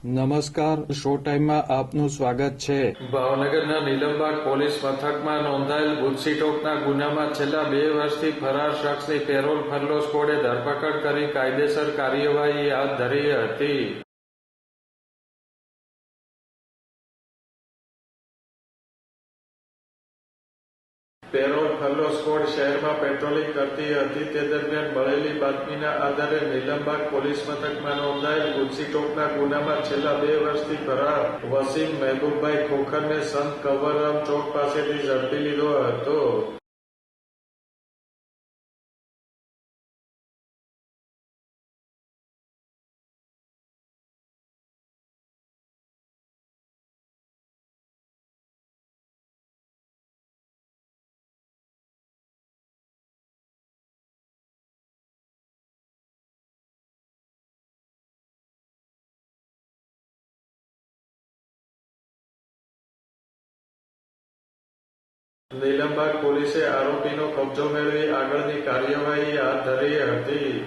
નમસ્કાર, શો ટાઈમમાં આપનું સ્વાગત છે. ભાવનગરના નીલમબાગ પોલીસ મથકમાં નોંધાયેલ ગુજસીટોકના ગુનામાં છેલ્લા 2 વર્ષથી ફરાર શખ્સની પેરોલ ફરલો સ્કોડે ધરપકડ કરી કાયદેસર કાર્યવાહી હાથ ધરી હતી. પેરોલ ફરલો સ્કોડ શહેરમાં પેટ્રોલિંગ કરતી હતી તે દરમિયાન મળેલી બાતમીના આધારે નીલમબાગ પોલીસ મથકમાં નોંધાયેલ ગુજસીટોકના ગુનામાં છેલ્લા 2 વર્ષથી ફરાર વસીમ મહેબૂબભાઈ ખોખરને સંત કંવરરામ ચોક પાસેથી ઝડપી લીધો હતો. નીલમબાગ પોલીસે આરોપીનો કબજો મેળવી આગળની કાર્યવાહી હાથ ધરી હતી.